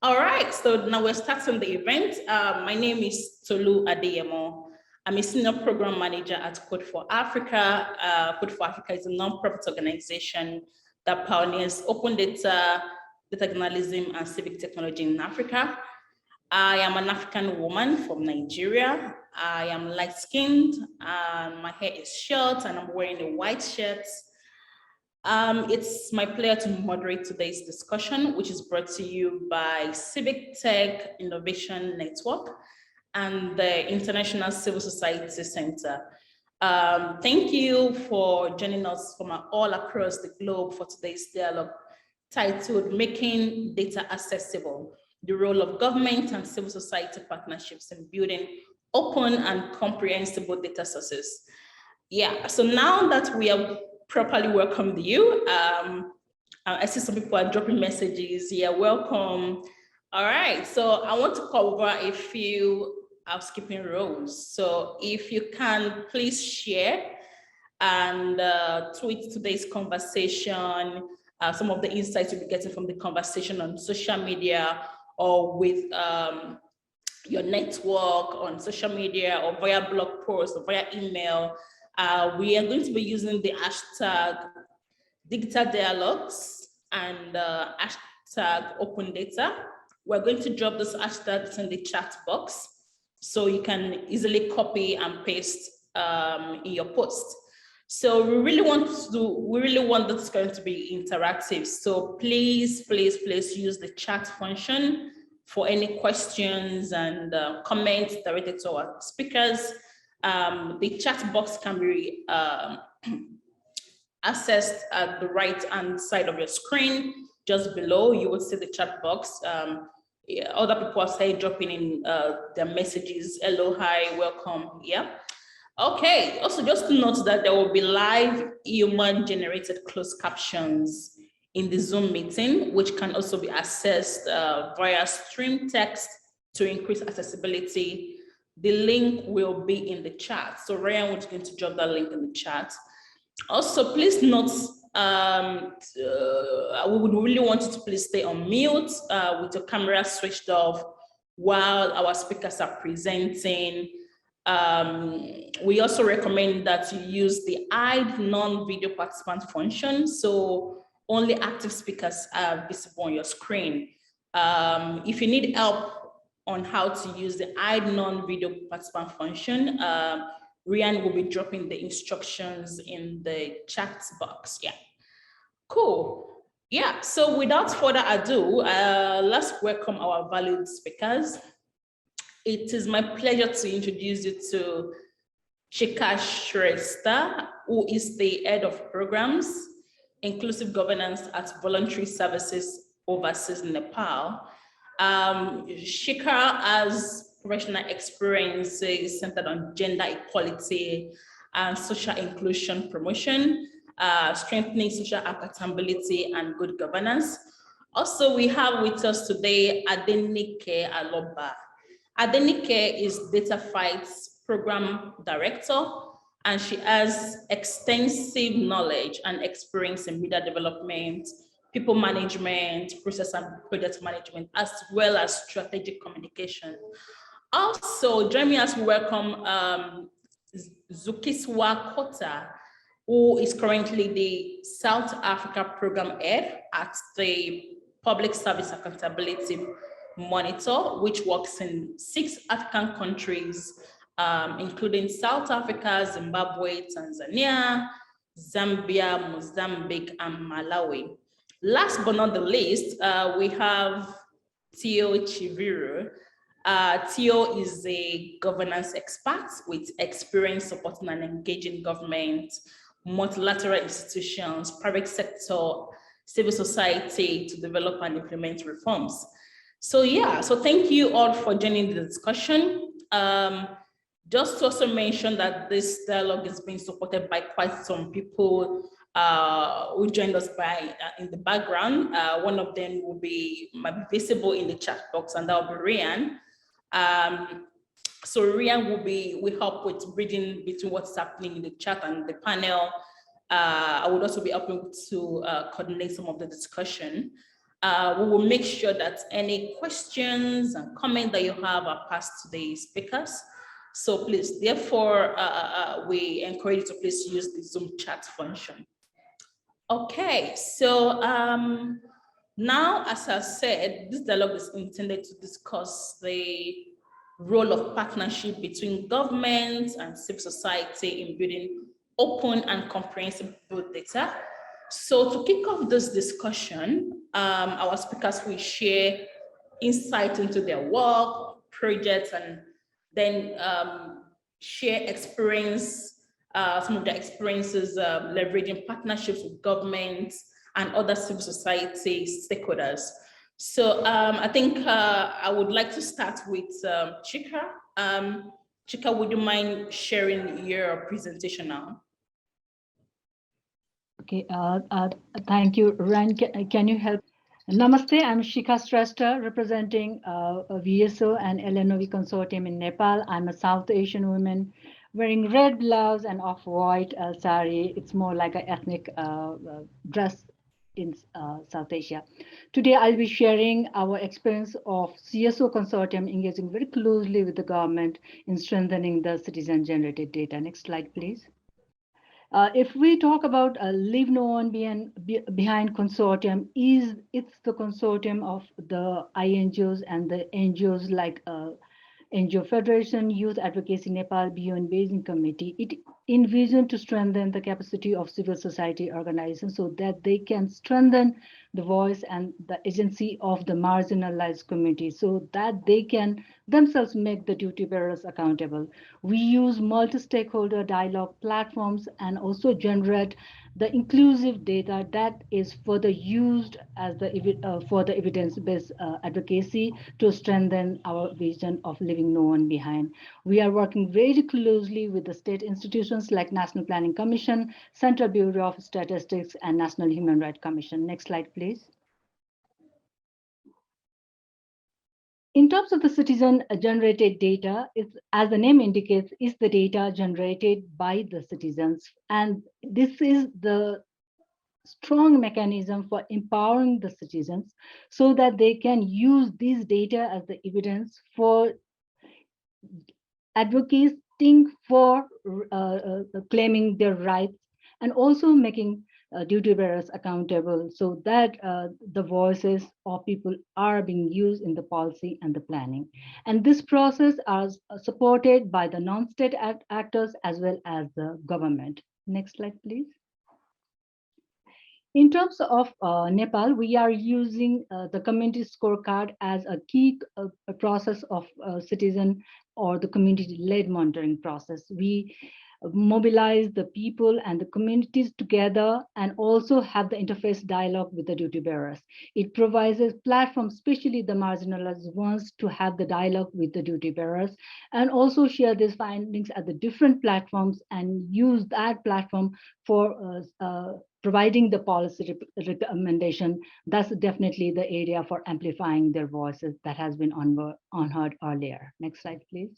All right, so now we're starting the event. My name is Tolu Adeyemo. I'm a senior program manager at Code for Africa. Code for Africa is a non-profit organization that pioneers open data, data journalism, and civic technology in Africa. I am an African woman from Nigeria. I am light-skinned, and my hair is short, and I'm wearing a white shirt. It's my pleasure to moderate today's discussion, which is brought to you by Civic Tech Innovation Network and the International Civil Society Center. Thank you for joining us from all across the globe for today's dialogue titled Making Data Accessible, the Role of Government and Civil Society Partnerships in Building Open and Comprehensible Data Sources. Yeah, so now that we have properly welcomed you, I see some people are dropping messages. Yeah, welcome. All right, so I want to cover a few housekeeping rules. So if you can, please share and tweet today's conversation, some of the insights you'll be getting from the conversation on social media or with your network on social media or via blog posts or via email. We are going to be using the hashtag digital dialogues and hashtag open data. We're going to drop this hashtag in the chat box so you can easily copy and paste in your post. So we really want this going to be interactive. So please use the chat function for any questions and comments directed to our speakers. The chat box can be accessed at the right-hand side of your screen. Just below, you will see the chat box. Yeah, other people are saying, dropping in their messages. Hello, hi, welcome. Yeah. Okay. Also, just to note that there will be live human-generated closed captions in the Zoom meeting, which can also be accessed via stream text to increase accessibility. The link will be in the chat. So Ryan was going to drop that link in the chat. Also, please note, we would really want you to please stay on mute with your camera switched off while our speakers are presenting. We also recommend that you use the hide non-video participant function, so only active speakers are visible on your screen. If you need help on how to use the hide non-video participant function, Ryan will be dropping the instructions in the chat box. Yeah, cool. Yeah, so without further ado, let's welcome our valued speakers. It is my pleasure to introduce you to Shikha Shrestha, who is the head of programs, inclusive governance at Voluntary Services Overseas Nepal. Shikha has professional experiences centered on gender equality and social inclusion promotion, strengthening social accountability and good governance. Also, we have with us today Adenike Aloba. Adenike is Data Fight's program director, and she has extensive knowledge and experience in media development, people management, process and project management, as well as strategic communication. Also, join me as we welcome Zukiswa Kota, who is currently the South Africa Program Head at the Public Service Accountability Monitor, which works in 6 African countries, including South Africa, Zimbabwe, Tanzania, Zambia, Mozambique, and Malawi. Last but not the least, we have Theo Chiviro. Theo is a governance expert with experience supporting and engaging government, multilateral institutions, private sector, civil society to develop and implement reforms. So yeah, so thank you all for joining the discussion. Just to also mention that this dialogue is being supported by quite some people who joined us by in the background. One of them might be visible in the chat box, and that will be Ryan. So Ryan will help with bridging between what's happening in the chat and the panel. I would also be helping to coordinate some of the discussion. We will make sure that any questions and comments that you have are passed to the speakers. So please, therefore, we encourage you to please use the Zoom chat function. Okay, so now, as I said, this dialogue is intended to discuss the role of partnership between government and civil society in building open and comprehensible data. So to kick off this discussion, our speakers will share insight into their work, projects, and then share experience, some of their experiences leveraging partnerships with governments and other civil society stakeholders. So I think I would like to start with Chika. Chika, would you mind sharing your presentation now? Okay, thank you, Ryan. Can you help? Namaste, I'm Shikha Shrestha, representing VSO and LNOV consortium in Nepal. I'm a South Asian woman wearing red blouse and off-white sari. It's more like an ethnic dress in South Asia. Today, I'll be sharing our experience of CSO consortium engaging very closely with the government in strengthening the citizen-generated data. Next slide, please. If we talk about Leave No One Behind consortium, it's the consortium of the INGOs and the NGOs like NGO Federation, Youth Advocacy Nepal, Beyond Beijing Committee. It envisioned to strengthen the capacity of civil society organizations so that they can strengthen the voice and the agency of the marginalized community so that they can themselves make the duty bearers accountable. We use multi-stakeholder dialogue platforms and also generate the inclusive data that is further used as for the evidence-based advocacy to strengthen our vision of leaving no one behind. We are working very closely with the state institutions like National Planning Commission, Central Bureau of Statistics, and National Human Rights Commission. Next slide, please. In terms of the citizen-generated data, as the name indicates, is the data generated by the citizens. And this is the strong mechanism for empowering the citizens so that they can use these data as the evidence for advocating for claiming their rights and also making duty bearers accountable so that the voices of people are being used in the policy and the planning. And this process is supported by the non-state actors as well as the government. Next slide, please. In terms of Nepal, we are using the community scorecard as a key process of citizen or the community-led monitoring process. We mobilize the people and the communities together and also have the interface dialogue with the duty bearers. It provides a platform, especially the marginalized ones, to have the dialogue with the duty bearers and also share these findings at the different platforms and use that platform for providing the policy recommendation. That's definitely the area for amplifying their voices that has been unheard earlier. Next slide, please.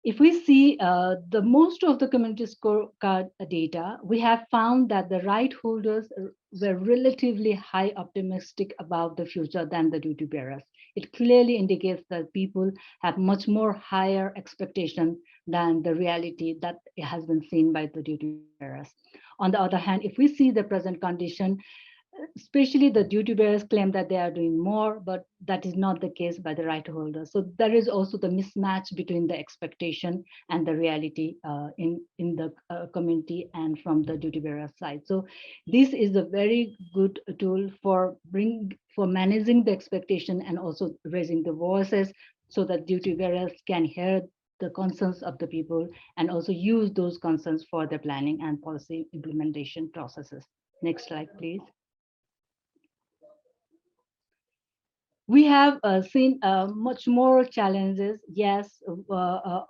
If we see the most of the community scorecard data, we have found that the right holders were relatively high optimistic about the future than the duty bearers. It clearly indicates that people have much more higher expectation than the reality that has been seen by the duty bearers. On the other hand, if we see the present condition, especially the duty bearers claim that they are doing more, but that is not the case by the right holders. So there is also the mismatch between the expectation and the reality in the community and from the duty bearer side. So this is a very good tool for managing the expectation and also raising the voices so that duty bearers can hear the concerns of the people and also use those concerns for their planning and policy implementation processes. Next slide, please. We have seen much more challenges, yes,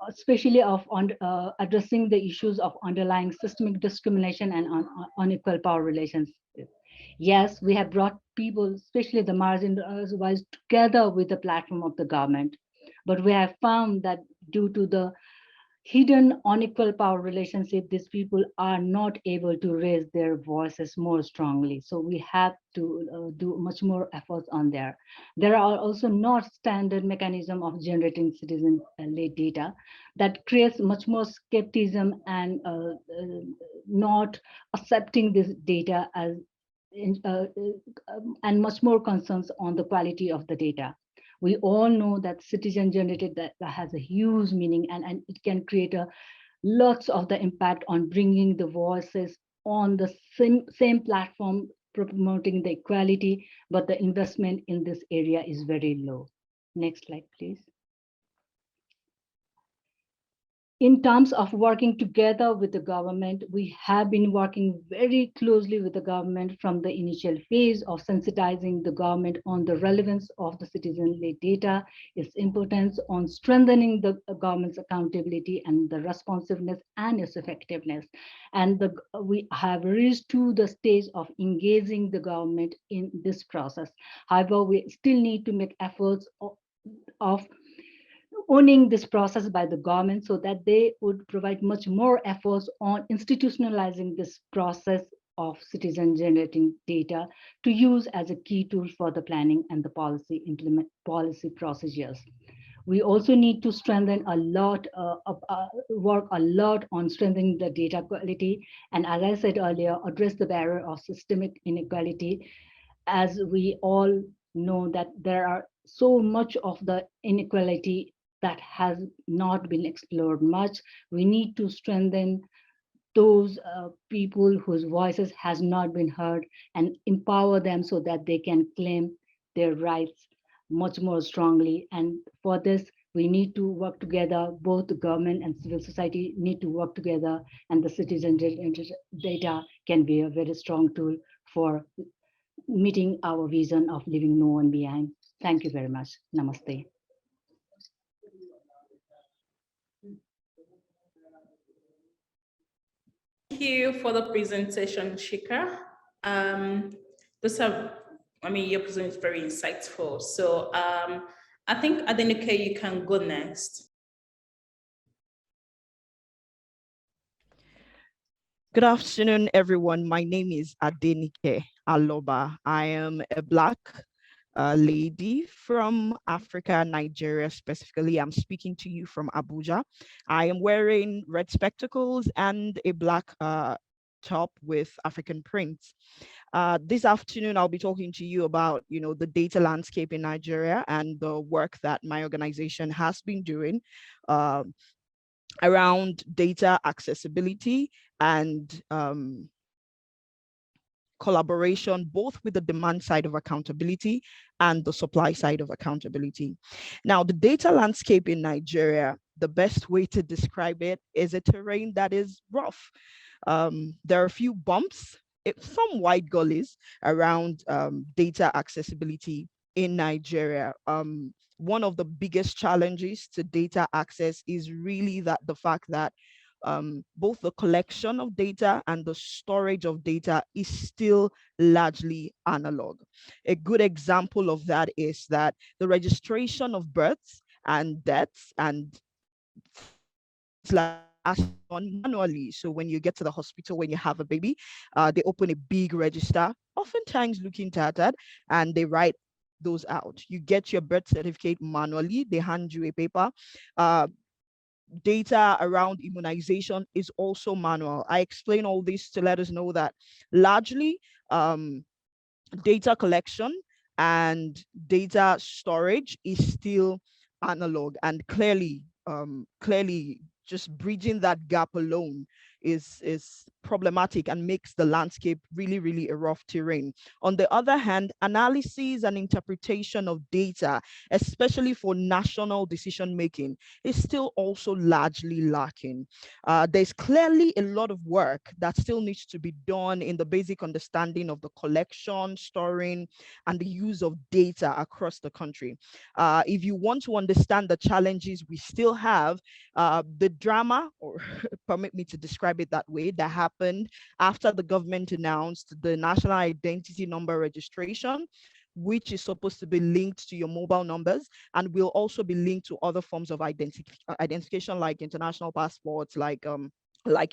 especially of addressing the issues of underlying systemic discrimination and unequal power relations. Yes, we have brought people, especially the marginalized, together with the platform of the government. But we have found that due to the hidden unequal power relationship, these people are not able to raise their voices more strongly. So we have to do much more efforts on there. There are also not standard mechanism of generating citizen-led data that creates much more skepticism and not accepting this data as and much more concerns on the quality of the data. We all know that citizen generated data has a huge meaning, and it can create a lots of the impact on bringing the voices on the same platform promoting the equality, but the investment in this area is very low. Next slide, please. In terms of working together with the government, we have been working very closely with the government from the initial phase of sensitizing the government on the relevance of the citizen-led data, its importance on strengthening the government's accountability and the responsiveness and its effectiveness. And we have reached to the stage of engaging the government in this process. However, we still need to make efforts of owning this process by the government so that they would provide much more efforts on institutionalizing this process of citizen generating data to use as a key tool for the planning and the policy procedures. We also need to strengthen a lot, work a lot on strengthening the data quality. And as I said earlier, address the barrier of systemic inequality, as we all know that there are so much of the inequality that has not been explored much. We need to strengthen those people whose voices has not been heard and empower them so that they can claim their rights much more strongly. And for this, we need to work together. Both the government and civil society need to work together, and the citizen data can be a very strong tool for meeting our vision of leaving no one behind. Thank you very much. Namaste. Thank you for the presentation, Shika. Your presentation is very insightful. So I think Adenike, you can go next. Good afternoon, everyone. My name is Adenike Aloba. I am a Black lady from Africa, Nigeria specifically. I'm speaking to you from Abuja. I am wearing red spectacles and a black top with African prints. This afternoon, I'll be talking to you about, the data landscape in Nigeria and the work that my organization has been doing around data accessibility and collaboration, both with the demand side of accountability and the supply side of accountability. Now, the data landscape in Nigeria, the best way to describe it is a terrain that is rough. There are a few bumps, some wide gullies around data accessibility in Nigeria. One of the biggest challenges to data access is really the fact that both the collection of data and the storage of data is still largely analog. A good example of that is that the registration of births and deaths and things like done manually. So when you get to the hospital, when you have a baby, they open a big register, oftentimes looking tattered, and they write those out. You get your birth certificate manually, they hand you a paper. Data around immunization is also manual. I explain all this to let us know that largely data collection and data storage is still analog, and clearly just bridging that gap alone is problematic and makes the landscape really a rough terrain. On the other hand, analysis and interpretation of data, especially for national decision making, is still also largely lacking. There's clearly a lot of work that still needs to be done in the basic understanding of the collection, storing, and the use of data across the country. If you want to understand the challenges we still have, the drama, or permit me to describe it that way, that happened after the government announced the national identity number registration which is supposed to be linked to your mobile numbers and will also be linked to other forms of identification like international passports, like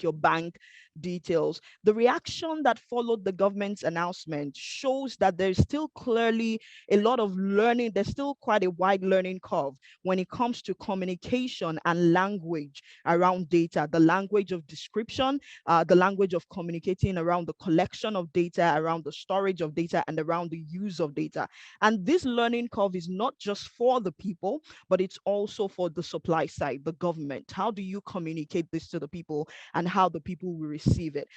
your bank details. The reaction that followed the government's announcement shows that there's still clearly a lot of learning. There's still quite a wide learning curve when it comes to communication and language around data, the language of description, the language of communicating around the collection of data, around the storage of data, and around the use of data. And this learning curve is not just for the people, but it's also for the supply side, the government. How do you communicate this to the people and how the people will receive it?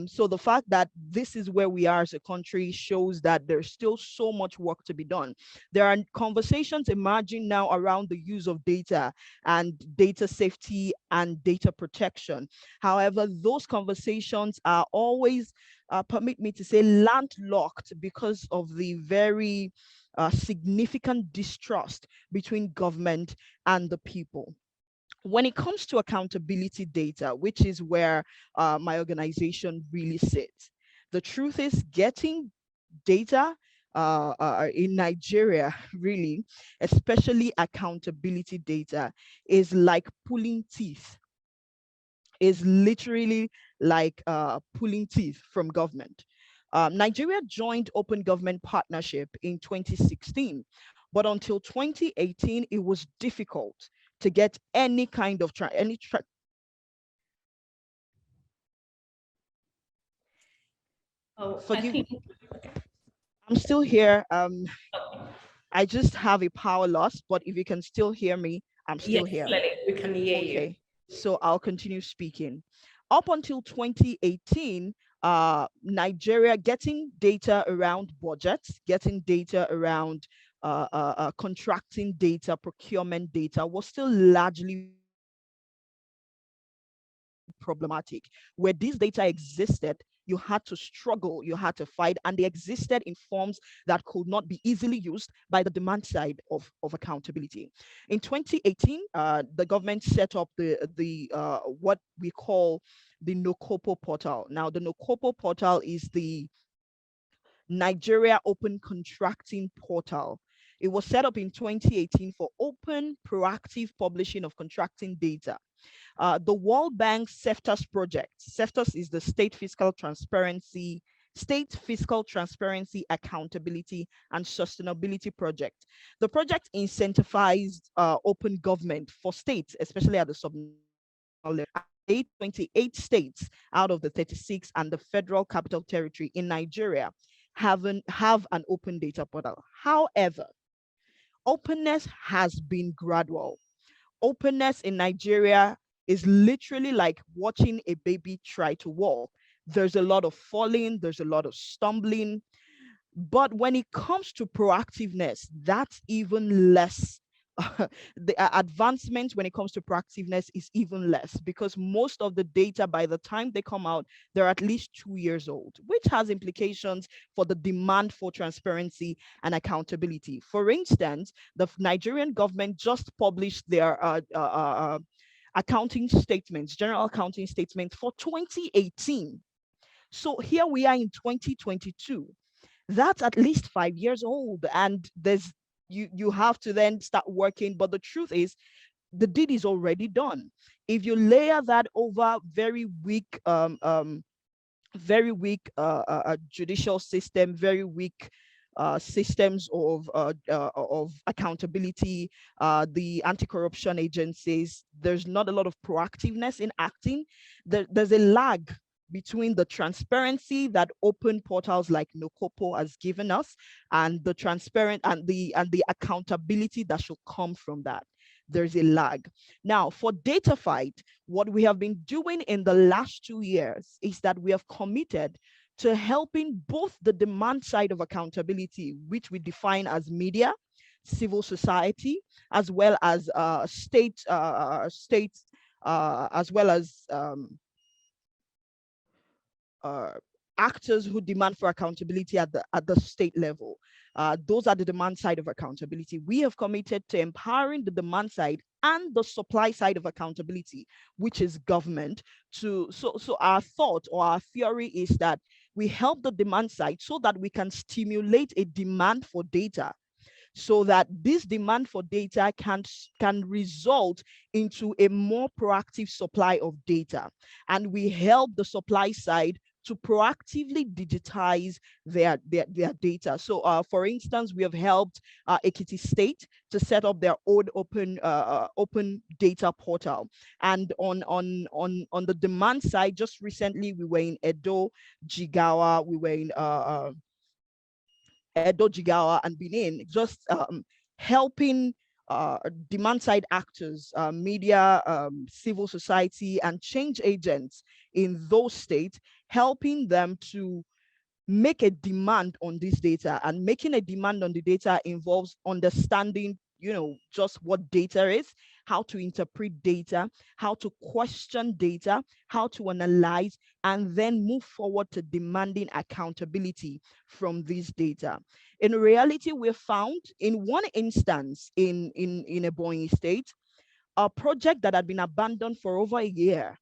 So the fact that this is where we are as a country shows that there's still so much work to be done. There are conversations emerging now around the use of data and data safety and data protection. However, those conversations are always, permit me to say, landlocked because of the very significant distrust between government and the people. When it comes to accountability data, which is where my organization really sits, the truth is getting data in Nigeria, really, especially accountability data, is like pulling teeth, is literally like pulling teeth from government. Nigeria joined Open Government Partnership in 2016, but until 2018, it was difficult to get any kind of Oh, I forgive think. me. I'm still here. I just have a power loss, but if you can still hear me, I'm still Yes, here. clearly, we can hear you. Okay, so I'll continue speaking. Up until 2018, Nigeria getting data around budgets, getting data around contracting data, procurement data was still largely problematic. Where this data existed, you had to struggle, you had to fight, and they existed in forms that could not be easily used by the demand side of accountability. In 2018, the government set up the what we call the NOCOPO portal. Now, the NOCOPO portal is the Nigeria Open Contracting Portal. It was set up in 2018 for open, proactive publishing of contracting data. The World Bank CEFTAS project. CEFTAS is the State Fiscal Transparency, Accountability, and Sustainability Project. The project incentivized open government for states, especially at the subnational level. 28 states out of the 36 and the Federal Capital Territory in Nigeria have an open data portal. However, openness has been gradual. Openness in Nigeria is literally like watching a baby try to walk. There's a lot of falling, there's a lot of stumbling. But when it comes to proactiveness, that's even less. The advancement when it comes to proactiveness is even less because most of the data, by the time they come out, they're at least 2 years old, which has implications for the demand for transparency and accountability. For instance, the Nigerian government just published their accounting statements, general accounting statements for 2018. So here we are in 2022. That's at least 5 years old, and you have to then start working. But the truth is, the deed is already done. If you layer that over very weak judicial system, very weak systems of accountability, the anti-corruption agencies, there's not a lot of proactiveness in acting. There's a lag between the transparency that open portals like Nokopo has given us and the transparent and the accountability that should come from that. There's a lag. Now, for DataFight, what we have been doing in the last 2 years is that we have committed to helping both the demand side of accountability, which we define as media, civil society, as well as states, as well as actors who demand for accountability at the state level. Those are the demand side of accountability. We have committed to empowering the demand side and the supply side of accountability, which is government. So our thought or our theory is that we help the demand side so that we can stimulate a demand for data, so that this demand for data can result into a more proactive supply of data. And we help the supply side to proactively digitize their data. So for instance, we have helped Ekiti State to set up their own open data portal. And on the demand side, just recently we were in Edo, Jigawa, we were in Edo, Jigawa, and Benin, just helping demand side actors, media, civil society, and change agents in those states, helping them to make a demand on this data. And making a demand on the data involves understanding, just what data is, how to interpret data, how to question data, how to analyze, and then move forward to demanding accountability from this data. In reality, we found in one instance in Ebonyi State, a project that had been abandoned for over a year.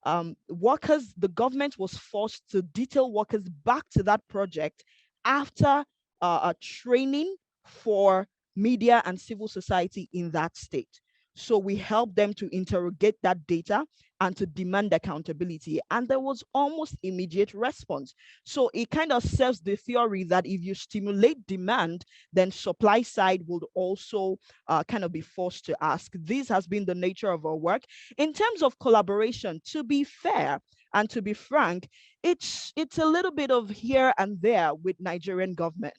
The government was forced to detail workers back to that project after a training for media and civil society in that state. So we helped them to interrogate that data and to demand accountability. And there was almost immediate response. So it kind of serves the theory that if you stimulate demand, then supply side would also kind of be forced to ask. This has been the nature of our work. In terms of collaboration, to be fair and to be frank, it's a little bit of here and there with Nigerian government.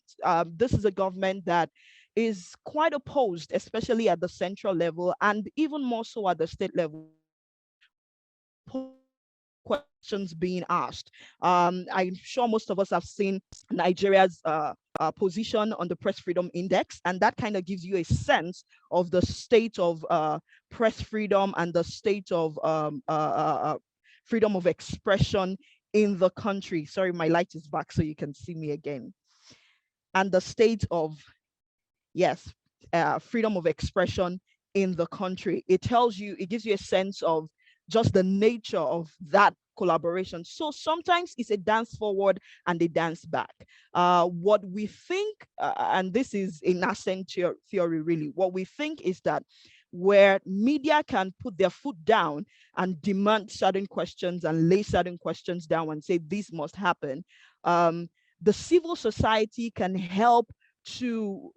This is a government that is quite opposed, especially at the central level and even more so at the state level. Questions being asked. I'm sure most of us have seen Nigeria's position on the Press Freedom Index, and that kind of gives you a sense of the state of press freedom and the state of freedom of expression in the country. Sorry, my light is back so you can see me again. And the state of, yes, freedom of expression in the country. It gives you a sense of just the nature of that collaboration. So sometimes it's a dance forward and a dance back. What we think, and this is a nascent theory really, what we think is that where media can put their foot down and demand certain questions and lay certain questions down and say this must happen, the civil society can help to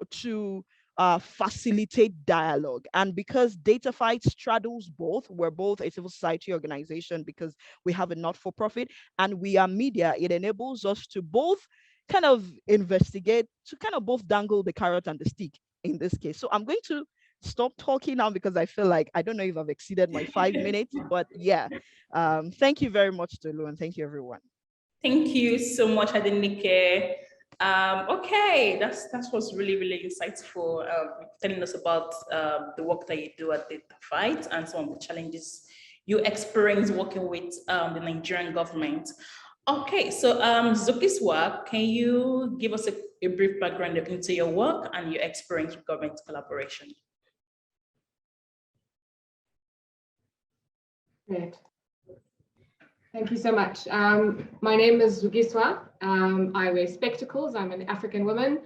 facilitate dialogue. And because Data Fight straddles both, we're both a civil society organization because we have a not-for-profit and we are media, it enables us to both kind of investigate, to kind of both dangle the carrot and the stick in this case. So I'm going to stop talking now because I feel like, I don't know if I've exceeded my 5 minutes, but yeah. Thank you very much, Tolu, and thank you, everyone. Thank you so much, Adenike. Okay, that was really, really insightful, telling us about the work that you do at Data Fight and some of the challenges you experience working with the Nigerian government. Okay, so Zukiswa, can you give us a brief background into your work and your experience with government collaboration? Great. Thank you so much. My name is Zugiswa. I wear spectacles. I'm an African woman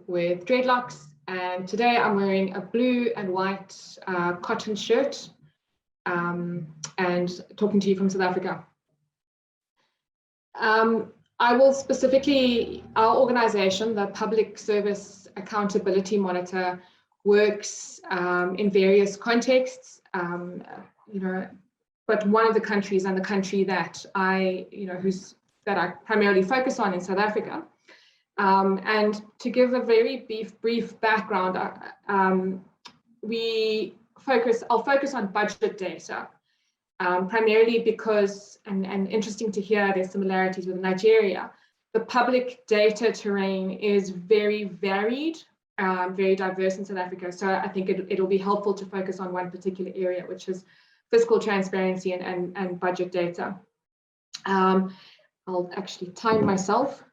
with dreadlocks. And today I'm wearing a blue and white cotton shirt and talking to you from South Africa. I will specifically, our organization, the Public Service Accountability Monitor, works in various contexts, but one of the countries and the country that I primarily focus on in South Africa. And to give a very brief background, I'll focus on budget data, primarily because, and interesting to hear there's similarities with Nigeria, the public data terrain is very varied, very diverse in South Africa. So I think it'll be helpful to focus on one particular area, which is fiscal transparency and budget data. I'll actually time myself.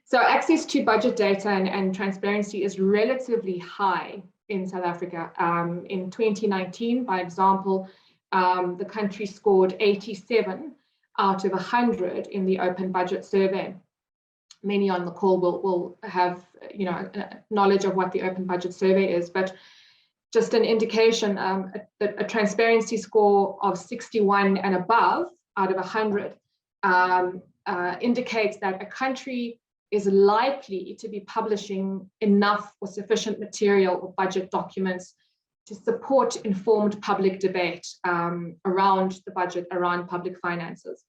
So access to budget data and transparency is relatively high in South Africa. In 2019, by example, the country scored 87 out of 100 in the Open Budget Survey. Many on the call will have knowledge of what the Open Budget Survey is, but just an indication, a transparency score of 61 and above out of 100 indicates that a country is likely to be publishing enough or sufficient material or budget documents to support informed public debate around the budget, around public finances.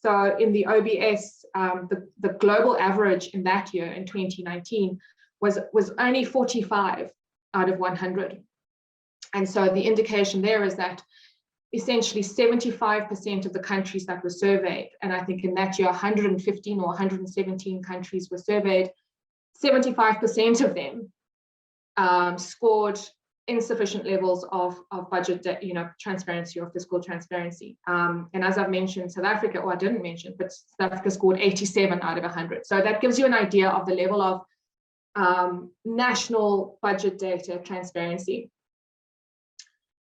So in the OBS, the global average in that year, in 2019, was only 45 out of 100. And so the indication there is that essentially 75% of the countries that were surveyed, and I think in that year 115 or 117 countries were surveyed, 75% of them scored insufficient levels of budget, transparency or fiscal transparency. And as I've mentioned, South Africa, or I didn't mention, but South Africa scored 87 out of 100. So that gives you an idea of the level of national budget data transparency.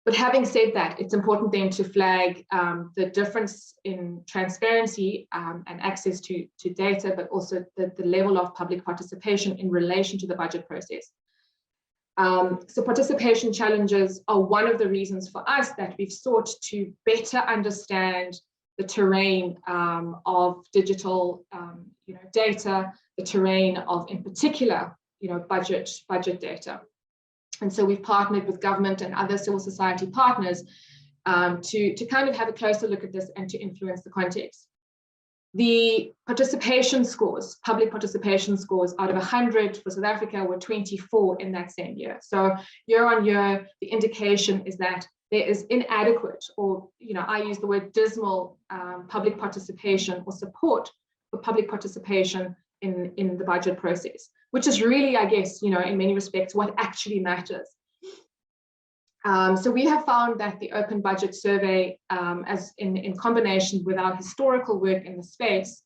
But having said that, it's important then to flag the difference in transparency and access to data, but also the level of public participation in relation to the budget process. So participation challenges are one of the reasons for us that we've sought to better understand the terrain of digital data, the terrain of, in particular, budget data. And so we've partnered with government and other civil society partners to kind of have a closer look at this and to influence the context. The participation scores, public participation scores out of 100 for South Africa were 24 in that same year. So year on year, the indication is that there is inadequate, or I use the word dismal, public participation or support for public participation in the budget process, which is really, I guess, in many respects, what actually matters. So we have found that the Open Budget Survey, as in combination with our historical work in the space,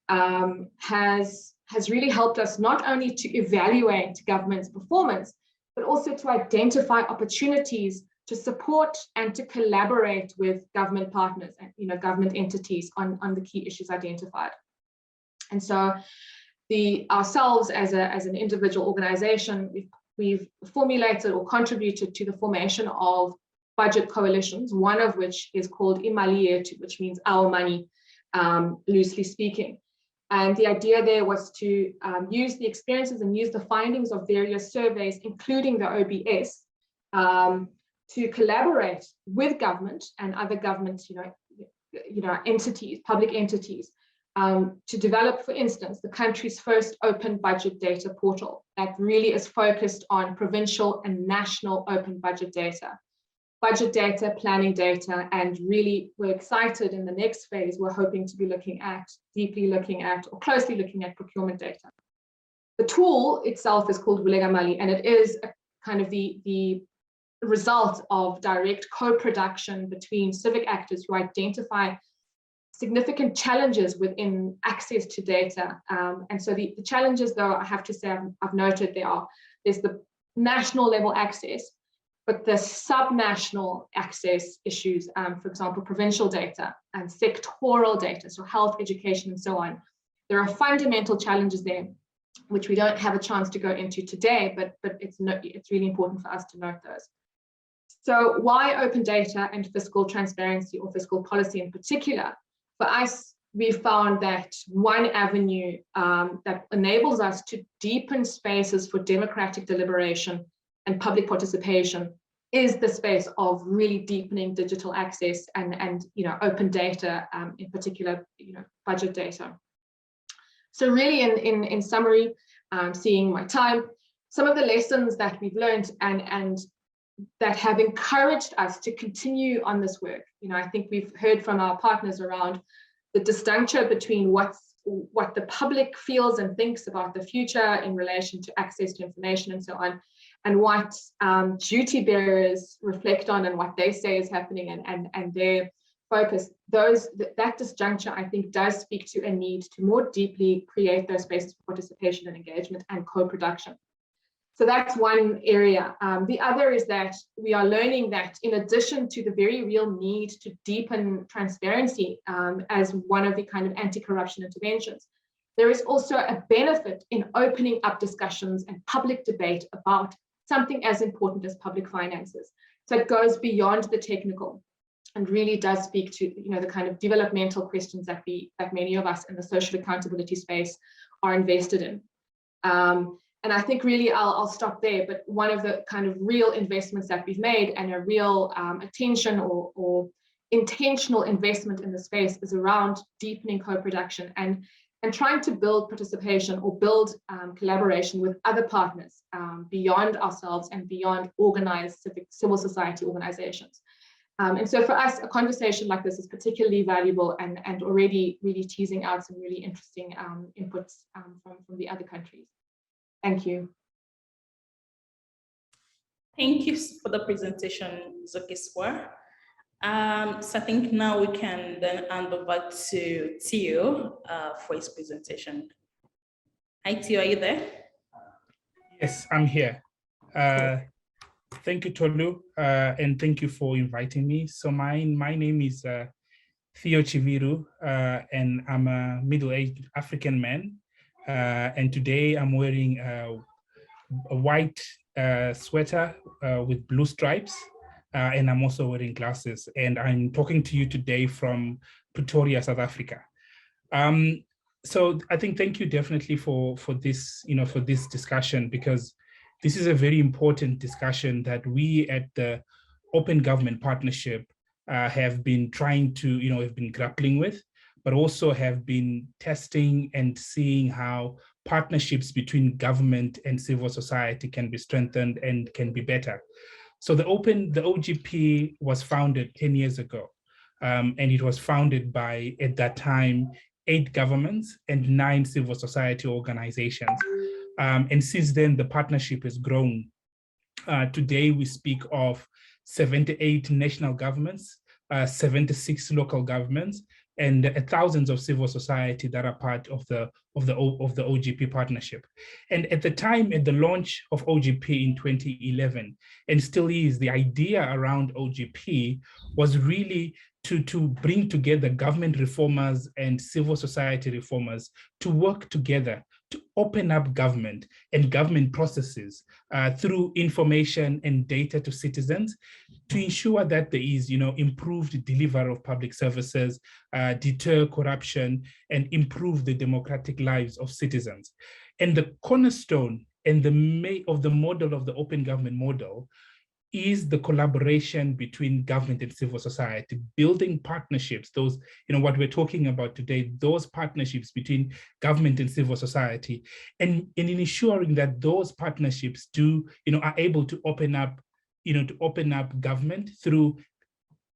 has really helped us not only to evaluate government's performance, but also to identify opportunities to support and to collaborate with government partners and government entities on the key issues identified. And so ourselves as an individual organization, we've formulated or contributed to the formation of budget coalitions, one of which is called Imali Yethu, which means our money, loosely speaking. And the idea there was to use the experiences and use the findings of various surveys, including the OBS, to collaborate with government and other government, entities, public entities, to develop, for instance, the country's first open budget data portal that really is focused on provincial and national open budget data, planning data, and really we're excited in the next phase, we're hoping to be deeply looking at, or closely looking at procurement data. The tool itself is called Vulega Mali, and it is a kind of the result of direct co-production between civic actors who identify significant challenges within access to data. And so the challenges, though, I have to say, I've noted there's the national level access, but the subnational access issues, for example, provincial data and sectoral data, so health, education, and so on. There are fundamental challenges there, which we don't have a chance to go into today, but it's really important for us to note those. So why open data and fiscal transparency, or fiscal policy in particular? For us, we found that one avenue that enables us to deepen spaces for democratic deliberation and public participation is the space of really deepening digital access and open data, in particular, budget data. So really, in summary, seeing my time, some of the lessons that we've learned and that have encouraged us to continue on this work. I think we've heard from our partners around the disjuncture between what the public feels and thinks about the future in relation to access to information and so on, and what duty bearers reflect on and what they say is happening and their focus, that disjuncture, I think, does speak to a need to more deeply create those spaces for participation and engagement and co-production. So that's one area. The other is that we are learning that in addition to the very real need to deepen transparency as one of the kind of anti-corruption interventions, there is also a benefit in opening up discussions and public debate about something as important as public finances. So it goes beyond the technical and really does speak to, you know, the kind of developmental questions that many of us in the social accountability space are invested in. And I think really I'll stop there, but one of the kind of real investments that we've made and a real attention or intentional investment in the space is around deepening co-production and trying to build participation or build collaboration with other partners beyond ourselves and beyond organized civil society organizations. And so for us, a conversation like this is particularly valuable and already really teasing out some really interesting inputs from the other countries. Thank you. Thank you for the presentation, Zukiswa. So I think now we can then hand over to Theo for his presentation. Hi, Theo, are you there? Yes, I'm here. Thank you, Tolu, and thank you for inviting me. So my name is Theo Chiviro, and I'm a middle-aged African man. And today I'm wearing a white sweater with blue stripes, and I'm also wearing glasses. And I'm talking to you today from Pretoria, South Africa. So I think thank you definitely for this, you know, for this discussion, because this is a very important discussion that we at the Open Government Partnership have been trying to, you know, have been grappling with, but also have been testing and seeing how partnerships between government and civil society can be strengthened and can be better. So the OGP was founded 10 years ago, and it was founded by, at that time, 8 governments and 9 civil society organizations. And since then, the partnership has grown. Today, we speak of 78 national governments, 76 local governments, and thousands of civil society that are part of the OGP partnership. And at the time, at the launch of OGP in 2011, and still is, the idea around OGP was really to bring together government reformers and civil society reformers to work together to open up government and government processes through information and data to citizens, to ensure that there is, you know, improved delivery of public services, deter corruption, and improve the democratic lives of citizens. And the cornerstone and of the model of the open government model is the collaboration between government and civil society, building partnerships, those, you know, what we're talking about today, those partnerships between government and civil society, and in ensuring that those partnerships do, you know, are able to open up, you know, to open up government through,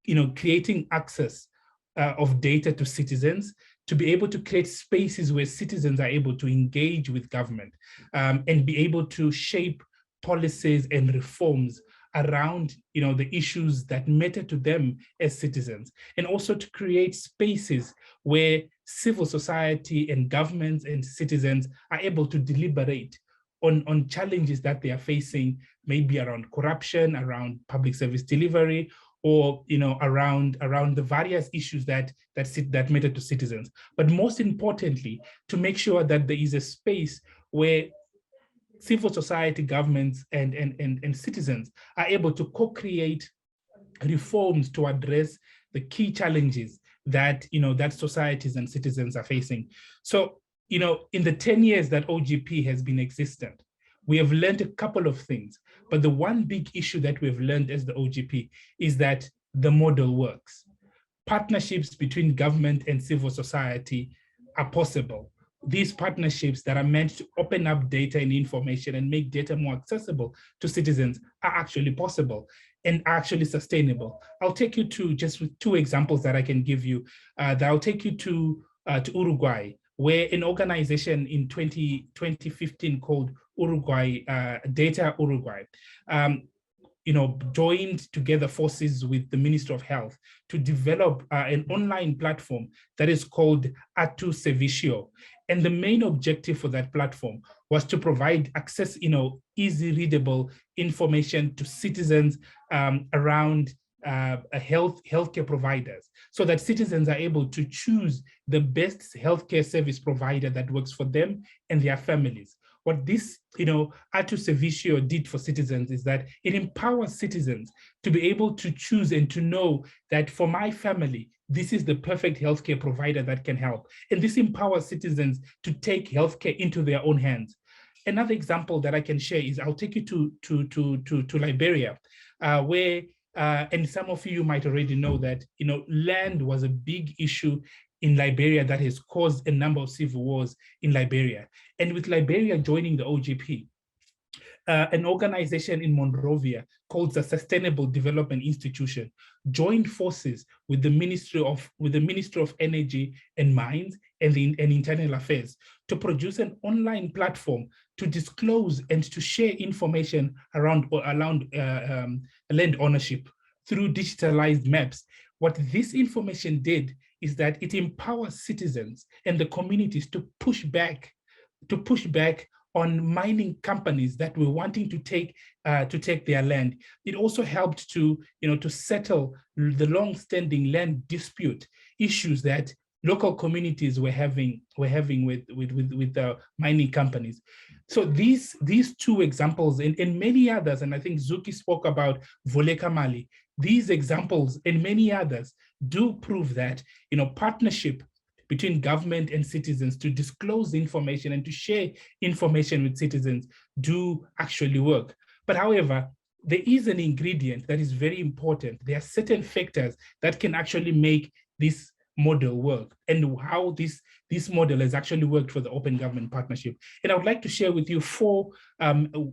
you know, creating access of data to citizens, to be able to create spaces where citizens are able to engage with government and be able to shape policies and reforms around, you know, the issues that matter to them as citizens, and also to create spaces where civil society and governments and citizens are able to deliberate on challenges that they are facing, maybe around corruption, around public service delivery, or, you know, around the various issues that matter to citizens. But most importantly, to make sure that there is a space where civil society, governments, and citizens are able to co-create reforms to address the key challenges that, you know, that societies and citizens are facing. So, you know, in the 10 years that OGP has been existent, we have learned a couple of things, but the one big issue that we've learned as the OGP is that the model works. Partnerships between government and civil society are possible. These partnerships that are meant to open up data and information and make data more accessible to citizens are actually possible and actually sustainable. I'll take you to just with 2 examples that I can give you. That I'll take you to Uruguay, where an organization in 2015 called Uruguay, Data Uruguay, joined together forces with the Ministry of Health to develop an online platform that is called Atu Servicio. And the main objective for that platform was to provide access, easy readable information to citizens around healthcare providers, so that citizens are able to choose the best healthcare service provider that works for them and their families. What this, Atu Servicio did for citizens is that it empowers citizens to be able to choose and to know that for my family, this is the perfect healthcare provider that can help. And this empowers citizens to take healthcare into their own hands. Another example that I can share is I'll take you to Liberia, where, and some of you might already know that, land was a big issue in Liberia that has caused a number of civil wars in Liberia. And with Liberia joining the OGP, an organization in Monrovia called the Sustainable Development Institution joined forces with the Ministry of Energy and Mines and Internal Affairs to produce an online platform to disclose and to share information around land ownership through digitalized maps. What this information did is that it empowers citizens and the communities to push back on mining companies that were wanting to take their land. It also helped to settle the long-standing land dispute issues that local communities were having with the mining companies. So these two examples and many others, and I think Zuki spoke about Voleka Mali, these examples and many others do prove that partnership between government and citizens to disclose information and to share information with citizens do actually work. But however, there is an ingredient that is very important. There are certain factors that can actually make this model work and how this model has actually worked for the Open Government Partnership. And I would like to share with you 4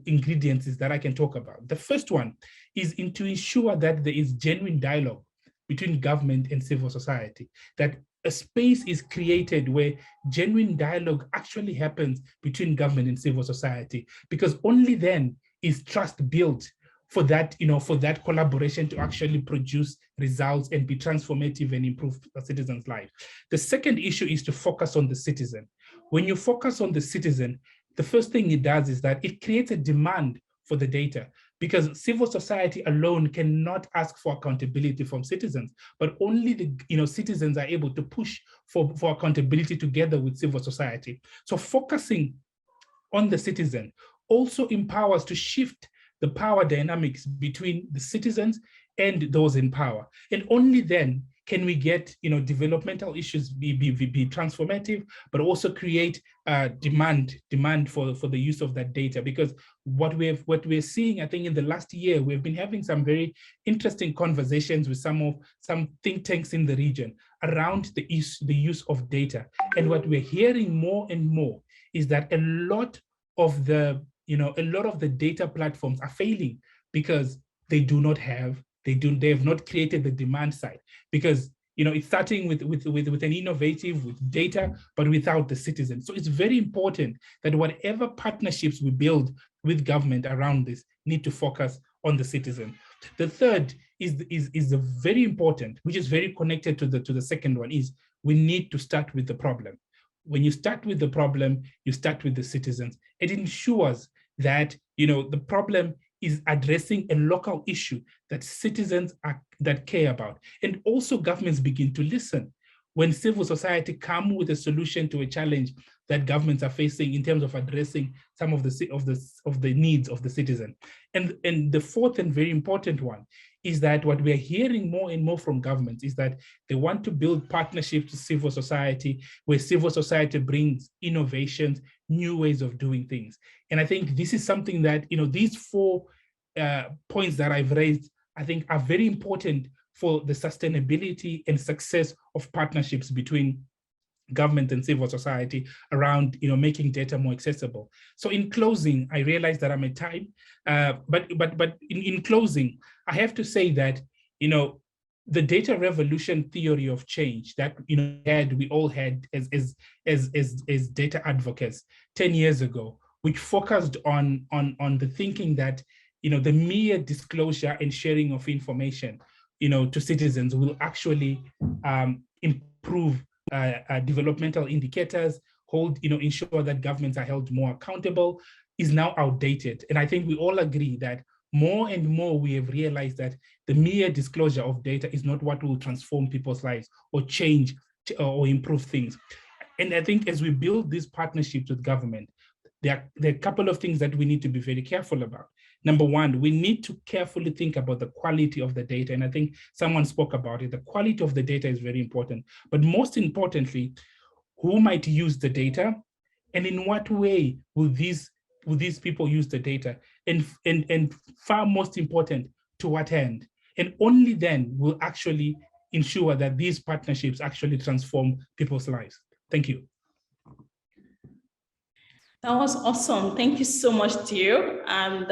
ingredients that I can talk about. The first one is to ensure that there is genuine dialogue between government and civil society, that a space is created where genuine dialogue actually happens between government and civil society, because only then is trust built for that, for that collaboration to actually produce results and be transformative and improve a citizen's life. The second issue is to focus on the citizen. When you focus on the citizen, the first thing it does is that it creates a demand for the data, because civil society alone cannot ask for accountability from citizens, but only the citizens are able to push for accountability together with civil society. So focusing on the citizen also empowers to shift the power dynamics between the citizens and those in power. And only then can we get developmental issues be transformative, but also create demand for the use of that data. Because what we're seeing, I think in the last year, we've been having some very interesting conversations with some think tanks in the region around the use of data. And what we're hearing more and more is that a lot of the data platforms are failing because they have not created the demand side, because it's starting with an innovative with data, but without the citizen. So it's very important that whatever partnerships we build with government around this need to focus on the citizen. The third is very important, which is very connected to the second one, is we need to start with the problem. When you start with the problem, you start with the citizens. It ensures that the problem is addressing a local issue that citizens that care about. And also governments begin to listen when civil society come with a solution to a challenge that governments are facing in terms of addressing some of the needs of the citizen. And the fourth and very important one is that what we're hearing more and more from governments is that they want to build partnerships with civil society, where civil society brings innovations, new ways of doing things. And I think this is something that, these 4 points that I've raised, I think are very important for the sustainability and success of partnerships between government and civil society around making data more accessible. So in closing, I realize that I'm at time, but in closing, I have to say that the data revolution theory of change that we all had as data advocates 10 years ago, which focused on the thinking that the mere disclosure and sharing of information, to citizens will actually improve developmental indicators, ensure that governments are held more accountable, is now outdated. And I think we all agree that more and more we have realized that the mere disclosure of data is not what will transform people's lives or change or improve things. And I think as we build these partnerships with government, there are a couple of things that we need to be very careful about. Number one, we need to carefully think about the quality of the data. And I think someone spoke about it. The quality of the data is very important. But most importantly, who might use the data, and in what way will these people use the data? And far most important, to what end? And only then will actually ensure that these partnerships actually transform people's lives. Thank you. That was awesome. Thank you so much, Theo. And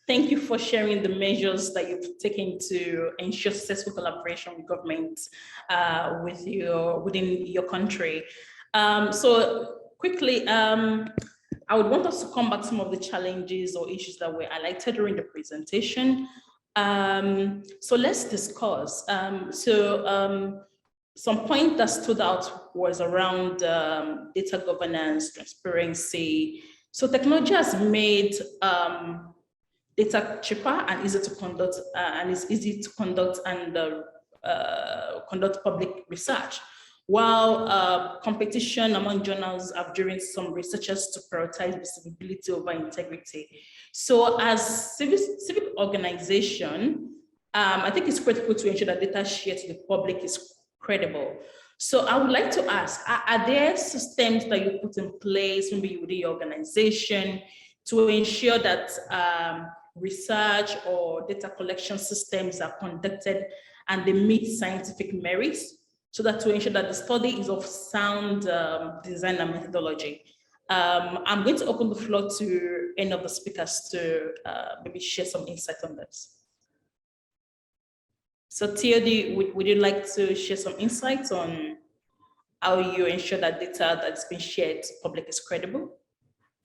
thank you for sharing the measures that you've taken to ensure successful collaboration with government within your country. So quickly, I would want us to come back to some of the challenges or issues that were highlighted during the presentation. So let's discuss. Some point that stood out was around data governance, transparency. So technology has made data cheaper and easy to conduct, and it's easy to conduct and conduct public research. While competition among journals have driven some researchers to prioritize visibility over integrity. So as civic organization, I think it's critical to ensure that data shared to the public is credible. So I would like to ask, are there systems that you put in place, maybe within your organization, to ensure that research or data collection systems are conducted and they meet scientific merits, so that to ensure that the study is of sound design and methodology? I'm going to open the floor to any of the speakers to maybe share some insight on this. So Theo, would you like to share some insights on how you ensure that data that's been shared to public is credible?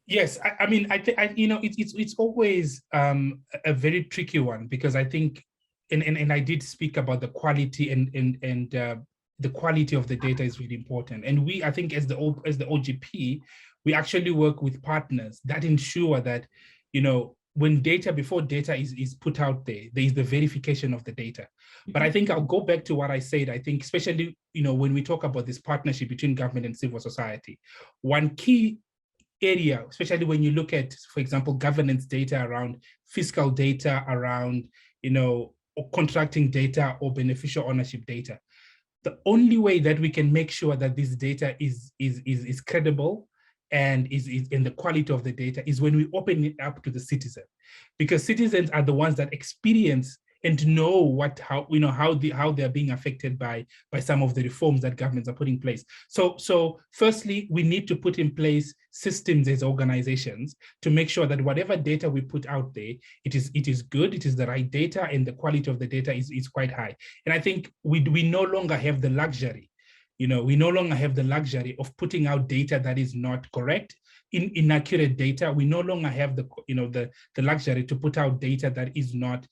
Yes, I mean, it's always a very tricky one, because I think, and I did speak about the quality and the quality of the data is really important. And I think as the OGP, we actually work with partners that ensure that, before data is put out there is the verification of the data. But I think I'll go back to what I said. I think especially, when we talk about this partnership between government and civil society, one key area, especially when you look at, for example, governance data around fiscal data, around, or contracting data or beneficial ownership data, the only way that we can make sure that this data is credible and is in the quality of the data is when we open it up to the citizen, because citizens are the ones that experience and know how they're being affected by some of the reforms that governments are putting in place. So firstly, we need to put in place systems as organizations to make sure that whatever data we put out there, it is good, it is the right data, and the quality of the data is quite high. And I think we no longer have the luxury, we no longer have the luxury of putting out data that is not correct, inaccurate data. We no longer have the luxury to put out data that is not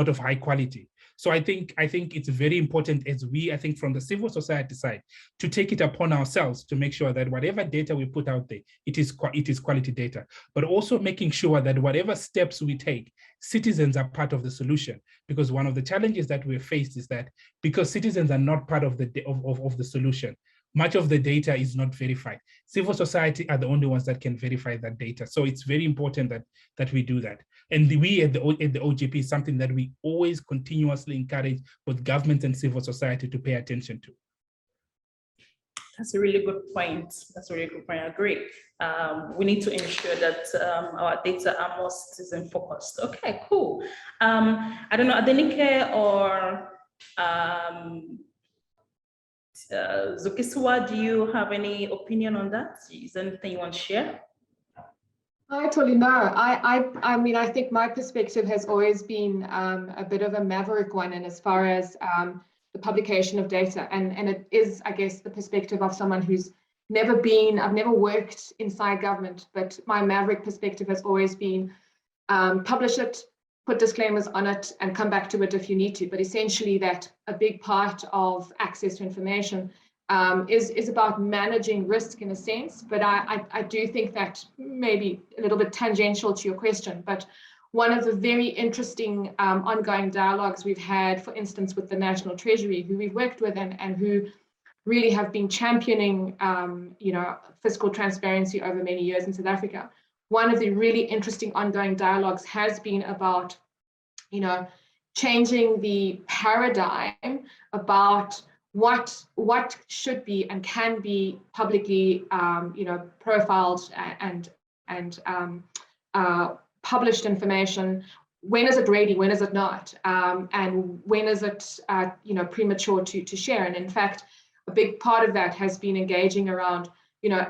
of high quality. So I think it's very important I think from the civil society side, to take it upon ourselves to make sure that whatever data we put out there, it is quality data, but also making sure that whatever steps we take, citizens are part of the solution. Because one of the challenges that we're faced is that because citizens are not part of the solution, much of the data is not verified. Civil society are the only ones that can verify that data. So it's very important that we do that. And we at the OGP is something that we always continuously encourage both government and civil society to pay attention to. That's a really good point. I agree. We need to ensure that our data are more citizen focused. Okay, cool. I don't know, Adenike or Zukiswa, do you have any opinion on that? Is there anything you want to share? Actually, no. I mean, I think my perspective has always been a bit of a maverick one, and as far as the publication of data, and it is, I guess, the perspective of someone who's I've never worked inside government, but my maverick perspective has always been publish it, put disclaimers on it, and come back to it if you need to. But essentially that a big part of access to information is about managing risk in a sense. But I do think that maybe a little bit tangential to your question, but one of the very interesting ongoing dialogues we've had, for instance, with the National Treasury, who we've worked with and who really have been championing fiscal transparency over many years in South Africa. One of the really interesting ongoing dialogues has been about changing the paradigm about what should be and can be publicly profiled and published information. When is it ready? When is it not? And when is it premature to share? And in fact, a big part of that has been engaging around,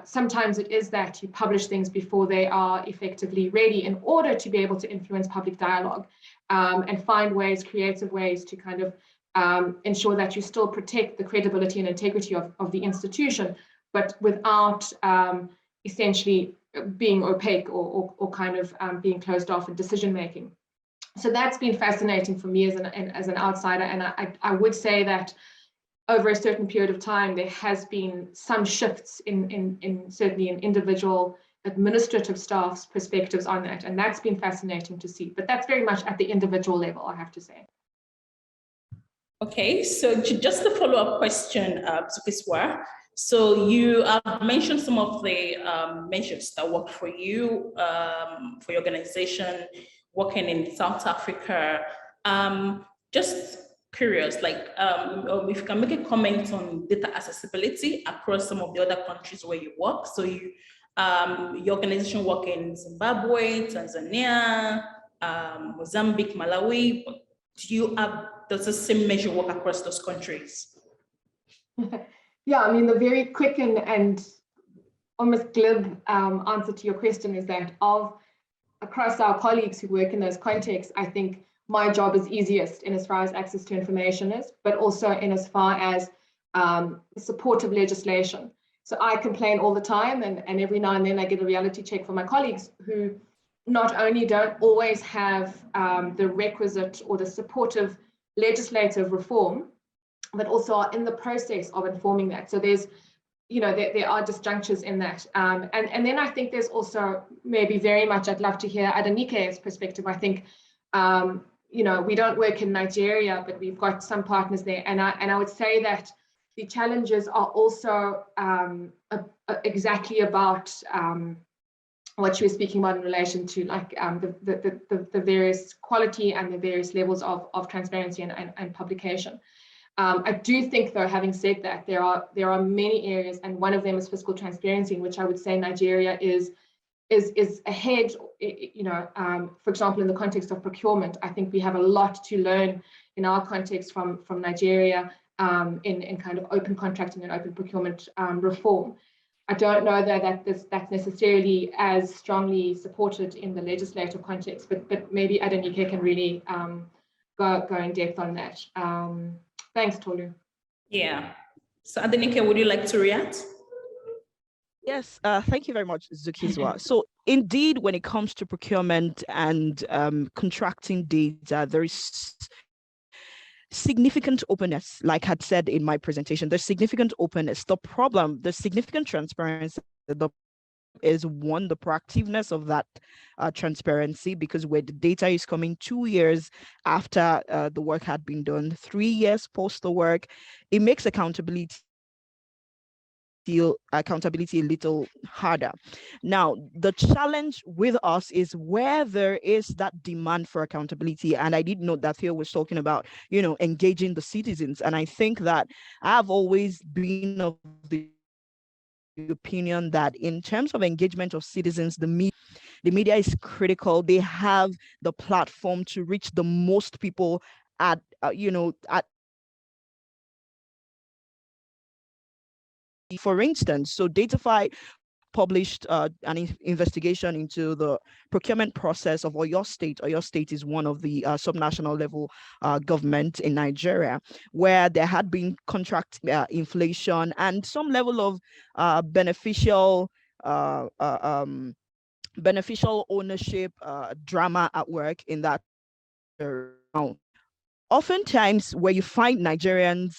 sometimes it is that you publish things before they are effectively ready in order to be able to influence public dialogue and find ways, creative ways to kind of ensure that you still protect the credibility and integrity of the institution, but without essentially being opaque or kind of being closed off in decision making. So that's been fascinating for me as an outsider. And I would say that over a certain period of time, there has been some shifts in certainly in individual administrative staff's perspectives on that. And that's been fascinating to see. But that's very much at the individual level, I have to say. Okay, so just a follow-up question, Zukiswa. So you have mentioned some of the measures that work for you, for your organization, working in South Africa. Just curious, like if you can make a comment on data accessibility across some of the other countries where you work. So your organization work in Zimbabwe, Tanzania, Mozambique, Malawi. Does the same measure work across those countries? Yeah, I mean, the very quick and almost glib answer to your question is that across our colleagues who work in those contexts, I think my job is easiest in as far as access to information is, but also in as far as supportive legislation. So I complain all the time, and every now and then I get a reality check from my colleagues who not only don't always have the requisite or the supportive legislative reform, but also are in the process of informing that. So there's, there are disjunctures in that. And then I think there's also maybe very much, I'd love to hear Adenike's perspective. I think, we don't work in Nigeria, but we've got some partners there. And I would say that the challenges are also exactly about what you were speaking about in relation to like the various quality and the various levels of transparency and publication. I do think, though, having said that, there are many areas, and one of them is fiscal transparency, in which I would say Nigeria is ahead. For example, in the context of procurement, I think we have a lot to learn in our context from Nigeria in kind of open contracting and open procurement reform. I don't know that's necessarily as strongly supported in the legislative context, but maybe Adenike can really go in depth on that. Thanks, Tolu. Yeah. So Adenike, would you like to react? Yes, thank you very much, Zukiswa. So indeed, when it comes to procurement and contracting data, there is significant openness. Like I had said in my presentation, there's significant openness. The problem, the significant transparency, is one, the proactiveness of that transparency, because where the data is coming 2 years after the work had been done, 3 years post the work, it makes accountability a little harder. Now, the challenge with us is where there is that demand for accountability. And I did note that Theo was talking about, engaging the citizens. And I think that I've always been of the opinion that in terms of engagement of citizens, the media is critical. They have the platform to reach the most people at for instance, so Datafy published an investigation into the procurement process of Oyo State. Oyo State is one of the subnational level government in Nigeria, where there had been contract inflation and some level of beneficial beneficial ownership drama at work in that now. Oftentimes where you find Nigerians,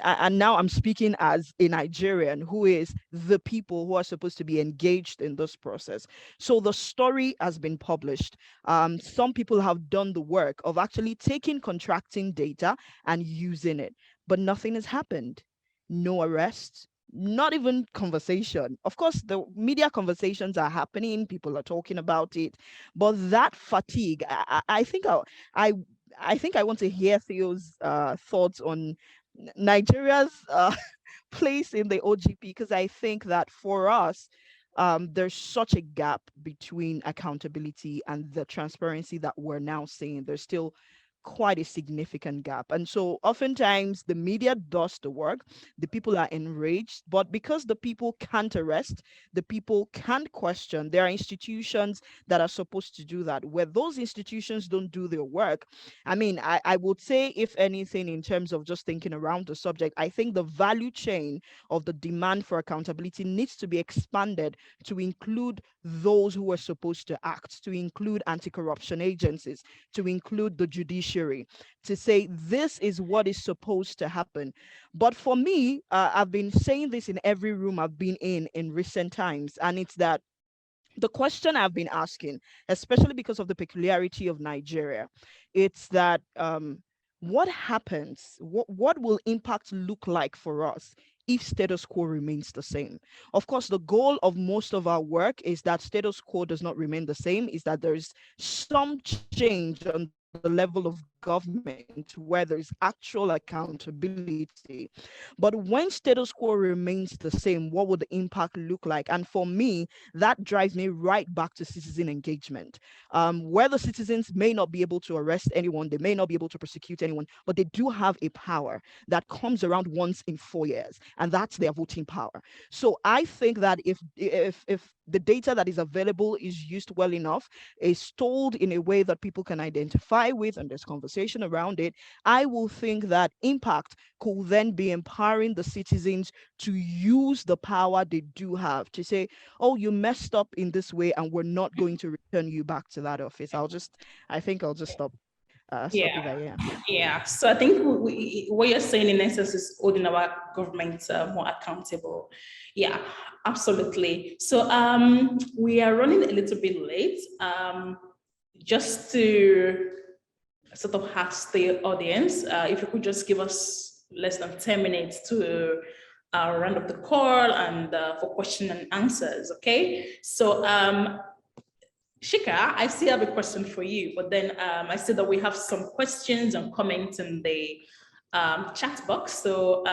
and now I'm speaking as a Nigerian who is the people who are supposed to be engaged in this process. So the story has been published. Some people have done the work of actually taking contracting data and using it, but nothing has happened. No arrests, not even conversation. Of course, the media conversations are happening, people are talking about it, but that fatigue, I think I think I want to hear Theo's thoughts on Nigeria's place in the OGP, because I think that for us, there's such a gap between accountability and the transparency that we're now seeing. There's still quite a significant gap. And so oftentimes the media does the work, the people are enraged, but because the people can't arrest, the people can't question, there are institutions that are supposed to do that. Where those institutions don't do their work, I mean, I would say, if anything, in terms of just thinking around the subject, I think the value chain of the demand for accountability needs to be expanded to include those who are supposed to act, to include anti-corruption agencies, to include the judiciary, to say this is what is supposed to happen. But for me, I've been saying this in every room I've been in recent times, and it's that the question I've been asking, especially because of the peculiarity of Nigeria, it's that what happens? What will impact look like for us if status quo remains the same? Of course, the goal of most of our work is that status quo does not remain the same, is that there's some change on the level of government where there's actual accountability. But when status quo remains the same, what would the impact look like? And for me, that drives me right back to citizen engagement, where the citizens may not be able to arrest anyone, they may not be able to prosecute anyone, but they do have a power that comes around once in 4 years, and that's their voting power. So I think that if the data that is available is used well enough, is told in a way that people can identify with, and there's conversation around it, I will think that impact could then be empowering the citizens to use the power they do have to say, oh, you messed up in this way, and we're not going to return you back to that office. I think I'll just stop it there. Yeah. Yeah. So I think what you're saying in essence is holding our government more accountable. Yeah, absolutely. So we are running a little bit late. Just to sort of ask the audience, if you could just give us less than 10 minutes to round up the call and for question and answers, okay? So Shika, I still have a question for you, but then I see that we have some questions and comments in the chat box. So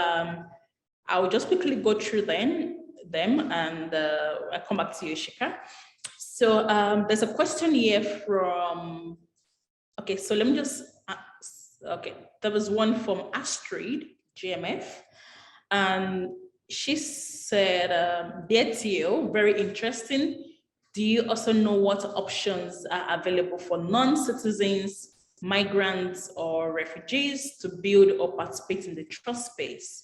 I'll just quickly go through them and I'll come back to you, Shika. So there's a question here from, okay, so let me just, okay, there was one from Astrid, GMF, and she said, dear Theo, very interesting. Do you also know what options are available for non-citizens, migrants, or refugees to build or participate in the trust space?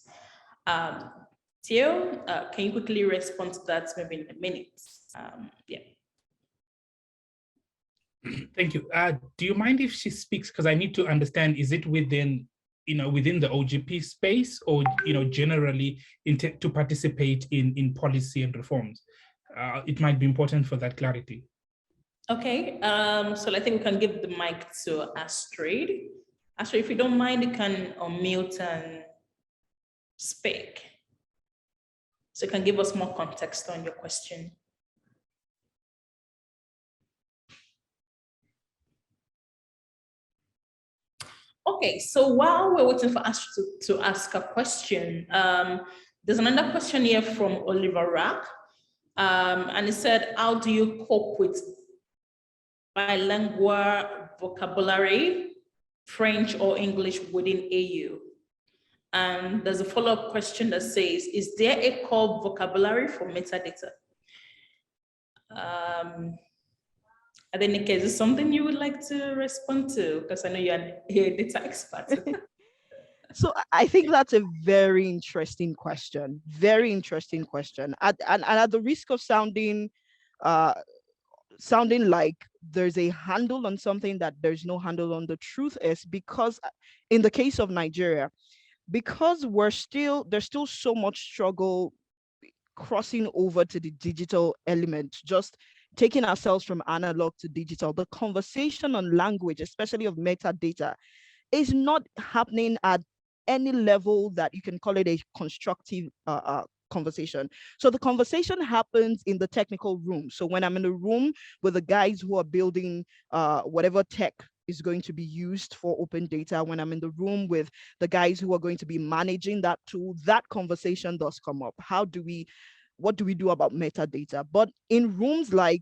Theo, can you quickly respond to that maybe in a minute? Yeah. Thank you. Do you mind if she speaks? Because I need to understand, is it within the OGP space, or generally to participate in policy and reforms? It might be important for that clarity. Okay, so I think we can give the mic to Astrid. Astrid, if you don't mind, you can unmute and speak. So you can give us more context on your question. Okay, so while we're waiting for Astrid to ask a question, there's another question here from Oliver Rack. And he said, how do you cope with bilingual vocabulary, French or English within AU? And there's a follow-up question that says, is there a core vocabulary for metadata? Adenike, is this something you would like to respond to? Because I know you're a data expert. So I think that's a very interesting question. Very interesting question. And at the risk of sounding sounding like there's a handle on something that there's no handle on. The truth is, because in the case of Nigeria, because there's still so much struggle crossing over to the digital element, just taking ourselves from analog to digital. The conversation on language, especially of metadata, is not happening at any level that you can call it a constructive conversation. So the conversation happens in the technical room. So when I'm in a room with the guys who are building whatever tech is going to be used for open data, when I'm in the room with the guys who are going to be managing that tool, that conversation does come up. What do we do about metadata? But in rooms like,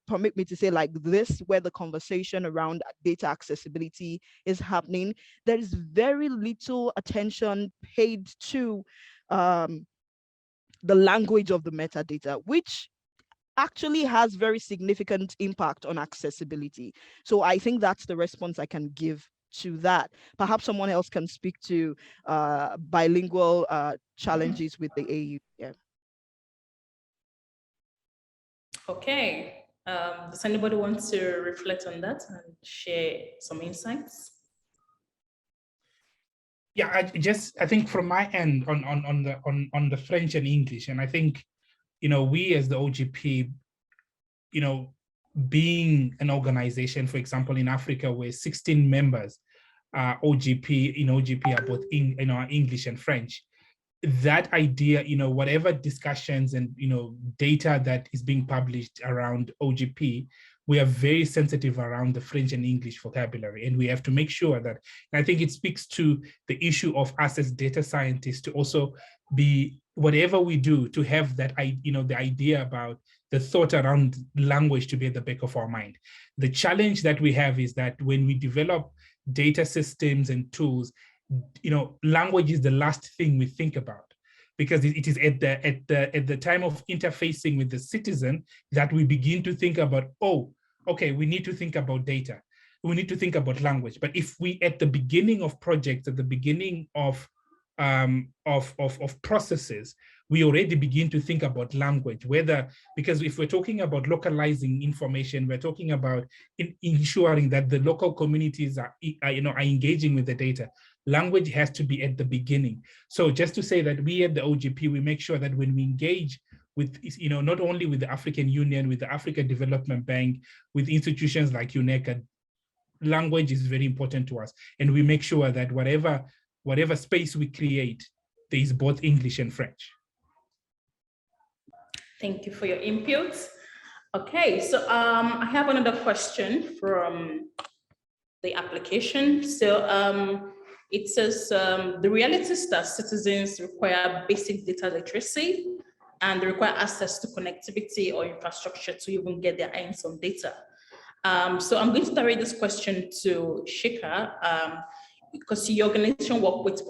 permit me to say, like this, where the conversation around data accessibility is happening, there is very little attention paid to the language of the metadata, which actually has very significant impact on accessibility. So I think that's the response I can give to that. Perhaps someone else can speak to bilingual challenges with the AU. Yeah. Okay. Does anybody want to reflect on that and share some insights? Yeah, I think from my end on the French and English, and I think, we as the OGP, being an organization, for example, in Africa, where 16 members are OGP are both English and French. That idea, whatever discussions and data that is being published around OGP, we are very sensitive around the French and English vocabulary, and we have to make sure that, and I think it speaks to the issue of us as data scientists to also be, whatever we do, to have that, the idea about the thought around language to be at the back of our mind. The challenge that we have is that when we develop data systems and tools, language is the last thing we think about, because it is at the time of interfacing with the citizen that we begin to think about, oh, okay, we need to think about data, we need to think about language. But if we, at the beginning of projects, at the beginning of processes, we already begin to think about language, because if we're talking about localizing information, we're talking about ensuring that the local communities are engaging with the data. Language has to be at the beginning. So just to say that we at the OGP, we make sure that when we engage with, not only with the African Union, with the African Development Bank, with institutions like UNECA, language is very important to us. And we make sure that whatever space we create, there is both English and French. Thank you for your input. Okay, so I have another question from the application. So it says, the reality is that citizens require basic data literacy and they require access to connectivity or infrastructure to even get their hands on data. So I'm going to direct this question to Shika, because your organization work with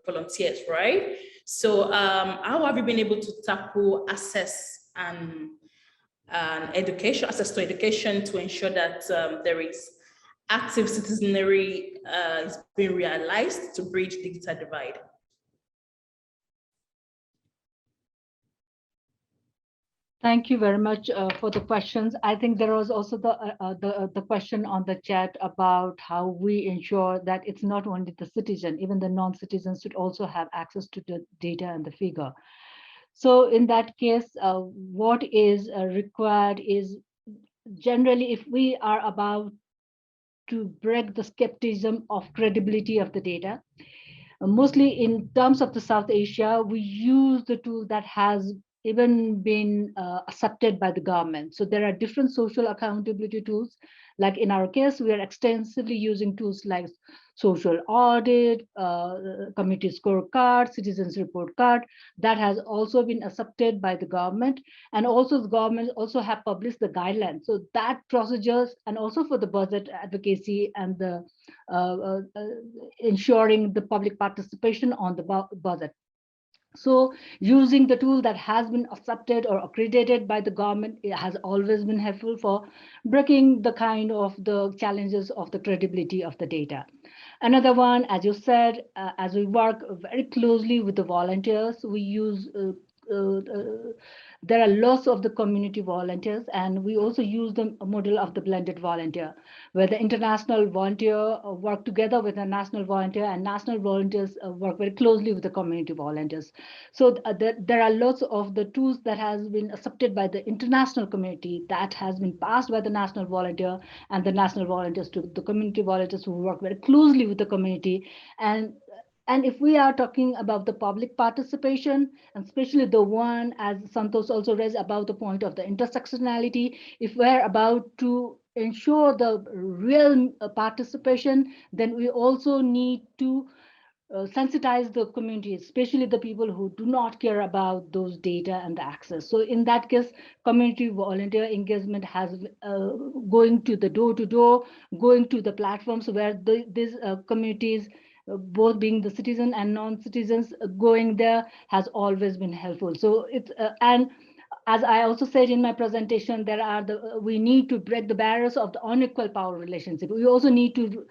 volunteers, right? So how have you been able to tackle access and access to education to ensure that there is active citizenry is being realized to bridge digital divide? Thank you very much for the questions. I think there was also the question on the chat about how we ensure that it's not only the citizen, even the non-citizens should also have access to the data and the figure. So in that case, what is required is, generally, if we are about to break the skepticism of credibility of the data, mostly in terms of the South Asia, we use the tool that has even been accepted by the government. So there are different social accountability tools. Like in our case, we are extensively using tools like social audit, community scorecard, citizens report card, that has also been accepted by the government. And also the government also have published the guidelines. So that procedures, and also for the budget advocacy and the ensuring the public participation on the budget. So using the tool that has been accepted or accredited by the government, it has always been helpful for breaking the kind of the challenges of the credibility of the data. Another one, as you said, as we work very closely with the volunteers, we use there are lots of the community volunteers, and we also use the model of the blended volunteer, where the international volunteer work together with a national volunteer, and national volunteers work very closely with the community volunteers. So there are lots of the tools that has been accepted by the international community that has been passed by the national volunteer, and the national volunteers to the community volunteers who work very closely with the community. And if we are talking about the public participation, and especially the one, as Santosh also raised, about the point of the intersectionality, if we're about to ensure the real participation, then we also need to sensitize the community, especially the people who do not care about those data and the access. So in that case, community volunteer engagement has going to the door to door, going to the platforms where these communities, both being the citizen and non-citizens, going there has always been helpful. So it's and as I also said in my presentation, we need to break the barriers of the unequal power relationship. We also need to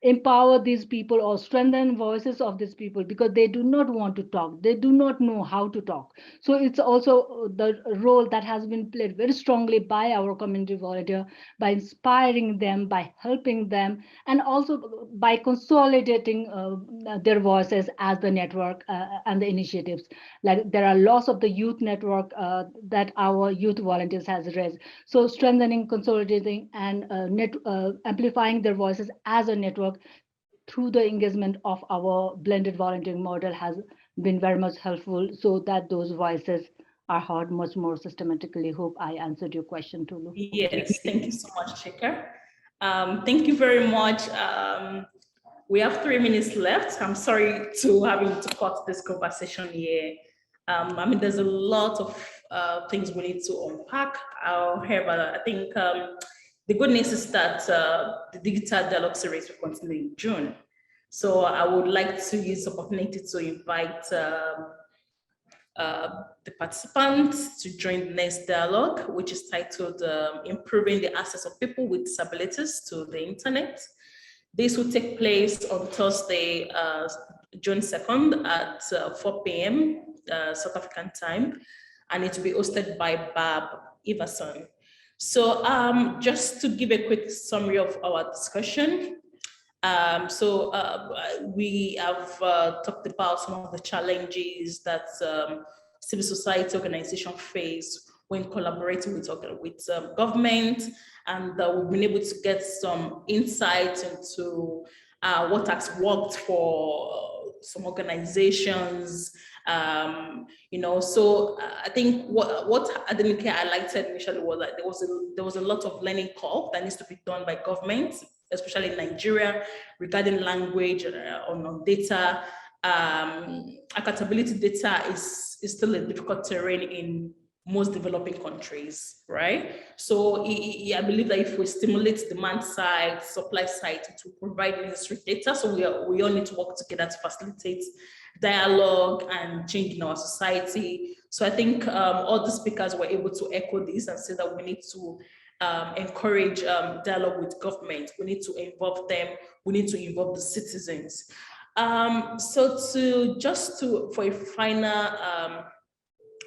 empower these people or strengthen voices of these people, because they do not want to talk, they do not know how to talk. So it's also the role that has been played very strongly by our community volunteer, by inspiring them, by helping them, and also by consolidating their voices as the network and the initiatives. Like there are lots of the youth network that our youth volunteers has raised. So strengthening, consolidating, and amplifying their voices as a network through the engagement of our blended volunteering model has been very much helpful, so that those voices are heard much more systematically. Hope I answered your question, Tulu. Yes, thank you so much, Chika. Thank you very much. We have 3 minutes left. I'm sorry to having to cut this conversation here. I mean, there's a lot of things we need to unpack. However, I think the good news is that the digital dialogue series will continue in June. So I would like to use the opportunity to invite the participants to join the next dialogue, which is titled Improving the Access of People with Disabilities to the Internet. This will take place on Thursday, June 2nd at 4 p.m. South African time, and it will be hosted by Barb Iverson. So just to give a quick summary of our discussion, we have talked about some of the challenges that civil society organizations face when collaborating with government, and we've been able to get some insight into what has worked for some organizations. So I think what Adenike highlighted initially was that there was a lot of learning curve that needs to be done by government, especially in Nigeria, regarding language on data. Accountability data is still a difficult terrain in most developing countries, right? So I believe that if we stimulate demand side, supply side to provide necessary data, so we all need to work together to facilitate dialogue and change in our society. So I think all the speakers were able to echo this and say that we need to encourage dialogue with government. We need to involve them. We need to involve the citizens. For a final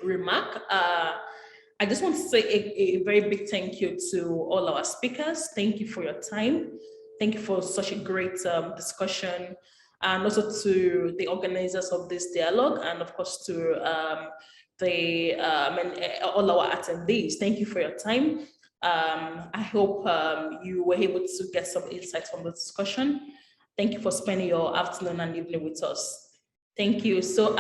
remark, I just want to say a very big thank you to all our speakers. Thank you for your time. Thank you for such a great discussion, and also to the organizers of this dialogue, and of course to all our attendees. Thank you for your time. I hope you were able to get some insights from the discussion. Thank you for spending your afternoon and evening with us. Thank you. So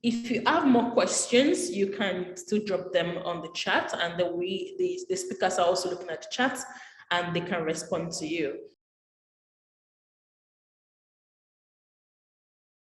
if you have more questions, you can still drop them on the chat, and the speakers are also looking at the chat and they can respond to you.